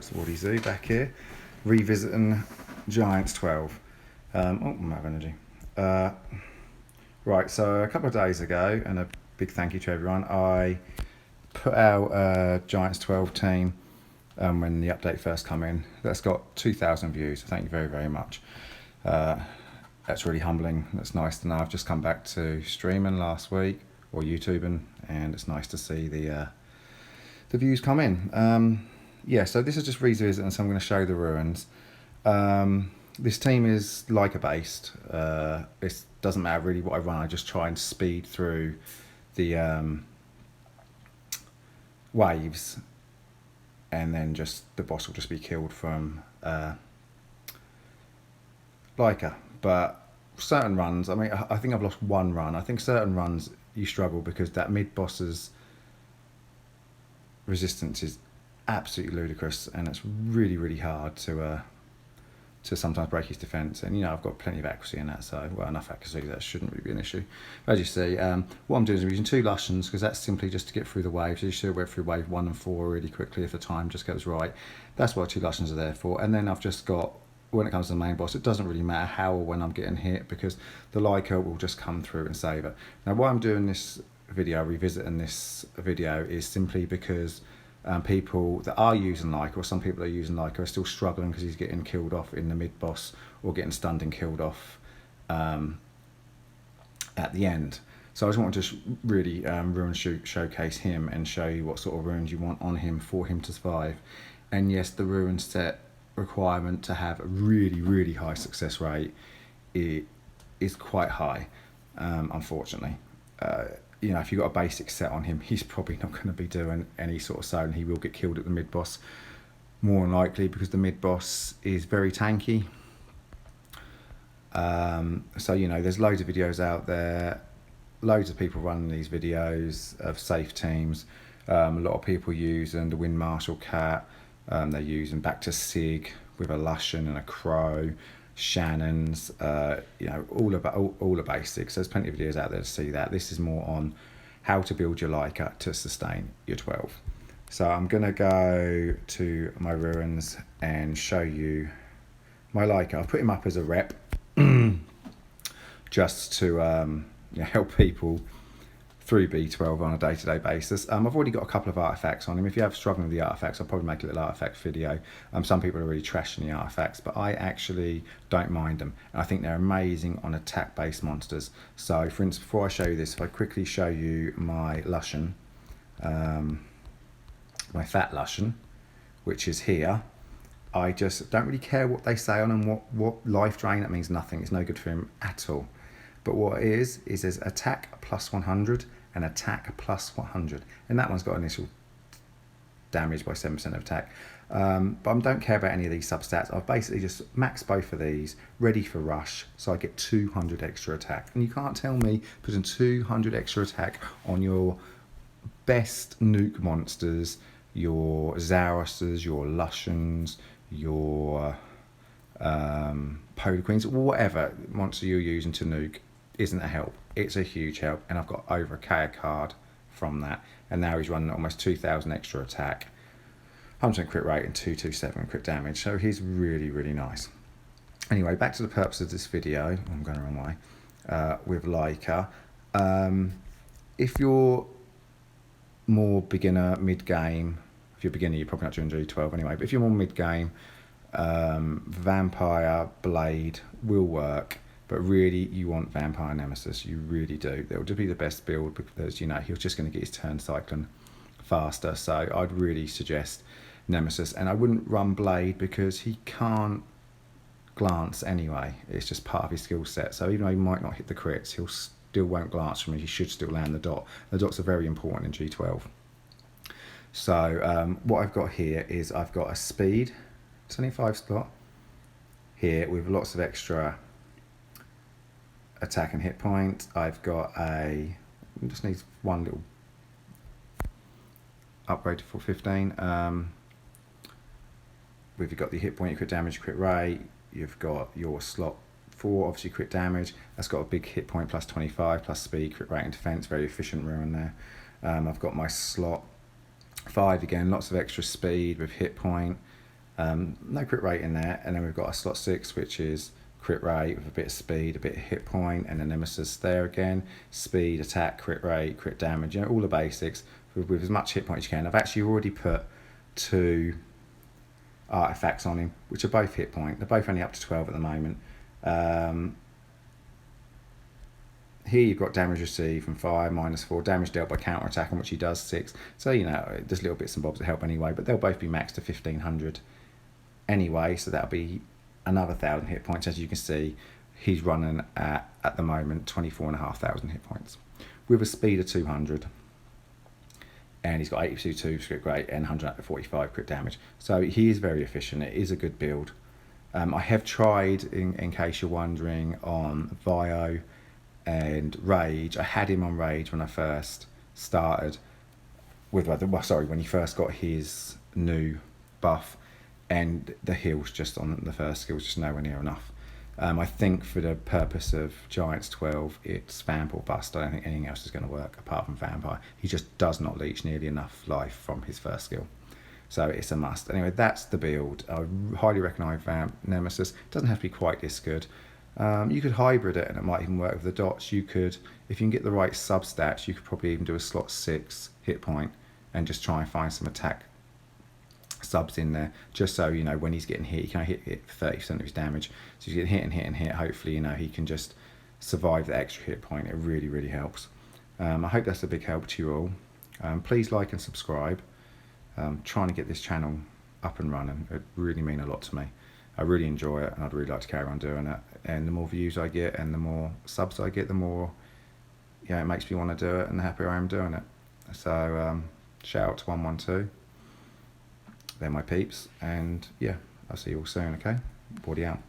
Swarty Zoo back here, revisiting Giants 12. I'm out of energy. Right, so a couple of days ago, and a big thank you to everyone, I put out Giants 12 team when the update first came in. That's got 2,000 views, so thank you very, very much. That's really humbling. That's nice to know. I've just come back to streaming last week, or YouTubing, and it's nice to see the views come in. So this is just revisiting, so I'm going to show the ruins. This team is Laika based. It doesn't matter really what I run, I just try and speed through the waves, and then just the boss will just be killed from Laika. But certain runs, I think I've lost one run. I think certain runs you struggle because that mid boss's resistance is absolutely ludicrous, and it's really, really hard to sometimes break his defense. And I've got plenty of accuracy in that, so enough accuracy that shouldn't really be an issue. As you see, what I'm doing is I'm using 2 Lushens because that's simply just to get through the waves. You should went through wave 1 and 4 really quickly if the time just goes right. That's what 2 Lushens are there for. And then I've just got, when it comes to the main boss, it doesn't really matter how or when I'm getting hit because the Laika will just come through and save it. Now why I'm doing this video, revisiting this video, is simply because people that are using Laika, or some people that are using Laika, are still struggling because he's getting killed off in the mid boss or getting stunned and killed off at the end. So I just want to just really showcase him and show you what sort of runes you want on him for him to survive. And yes, the rune set requirement to have a really, really high success rate is quite high, unfortunately. If you've got a basic set on him, he's probably not going to be doing any sort of so, and he will get killed at the mid boss more than likely because the mid boss is very tanky. There's loads of videos out there, loads of people running these videos of safe teams. A lot of people using the Wind Marshal Cat. They're using back to Sig with a Lushen and a Crow, Shannon's, all the basics. There's plenty of videos out there to see that. This is more on how to build your Laika to sustain your 12. So I'm going to go to my ruins and show you my Laika. I've put him up as a rep just to help people through B12 on a day-to-day basis. I've already got a couple of artifacts on him. If you have struggling with the artifacts, I'll probably make a little artifact video. Some people are really trashing the artifacts, but I actually don't mind them. And I think they're amazing on attack-based monsters. So, for instance, before I show you this, if I quickly show you my Lushen, my fat Lushen, which is here, I just don't really care what they say on him, what life drain. That means nothing. It's no good for him at all. But what it is there's attack plus 100 and attack plus 100. And that one's got initial damage by 7% of attack. But I don't care about any of these substats. I've basically just maxed both of these, ready for rush, so I get 200 extra attack. And you can't tell me putting 200 extra attack on your best nuke monsters, your Zarusters, your Lushens, your Polar Queens, whatever monster you're using to nuke, isn't a help. It's a huge help, and I've got over a K a card from that, and now he's running almost 2,000 extra attack, 100% crit rate and 227 crit damage, so he's really, really nice. Anyway, back to the purpose of this video. I'm going the wrong way. With Laika, if you're more beginner, mid-game, if you're beginner, you're probably not doing G12 anyway, but if you're more mid-game, Vampire Blade will work. But really, you want Vampire Nemesis. You really do. That would be the best build because, he's just going to get his turn cycling faster. So I'd really suggest Nemesis. And I wouldn't run Blade because he can't glance anyway. It's just part of his skill set. So even though he might not hit the crits, he'll still won't glance from me. He should still land the dot. The dots are very important in G12. So what I've got here is I've got a speed 25 slot here with lots of extra attack and hit point. I've got just needs one little upgrade for 15. We've got the hit point, crit damage, crit rate. You've got your slot 4, obviously crit damage. That's got a big hit point plus 25 plus speed, crit rate and defense. Very efficient rune there. I've got my slot 5 again, lots of extra speed with hit point. No crit rate in there. And then we've got a slot 6, which is crit rate with a bit of speed, a bit of hit point, and a nemesis there again. Speed, attack, crit rate, crit damage, all the basics with as much hit point as you can. I've actually already put 2 artifacts on him, which are both hit point. They're both only up to 12 at the moment. Here you've got damage received from fire, -4, damage dealt by counter attack, on which he does 6. So, there's little bits and bobs that help anyway, but they'll both be maxed to 1500 anyway, so that'll be another 1000 hit points. As you can see, he's running at the moment 24,500 hit points with a speed of 200, and he's got 82 crit rate and 145 crit damage. So he is very efficient. It is a good build. I have tried, in case you're wondering, on Vio and Rage. I had him on Rage when I first started when he first got his new buff, and the heals just on the first skill was just nowhere near enough. I think for the purpose of Giants 12, it's Vamp or Bust. I don't think anything else is going to work apart from Vampire. He just does not leech nearly enough life from his first skill. So it's a must. Anyway, that's the build. I highly recommend Vamp Nemesis. It doesn't have to be quite this good. You could hybrid it and it might even work with the dots. You could, if you can get the right sub stats, you could probably even do a slot 6 hit point and just try and find some attack subs in there, just so when he's getting hit, he can hit 30% of his damage. So he's getting hit and hit and hit. Hopefully, he can just survive the extra hit point. It really, really helps. I hope that's a big help to you all. Please like and subscribe. Trying to get this channel up and running. It really means a lot to me. I really enjoy it, and I'd really like to carry on doing it. And the more views I get and the more subs I get, the more it makes me want to do it, and the happier I am doing it. So shout out to 112. They're my peeps, and I'll see you all soon. Okay, Body out.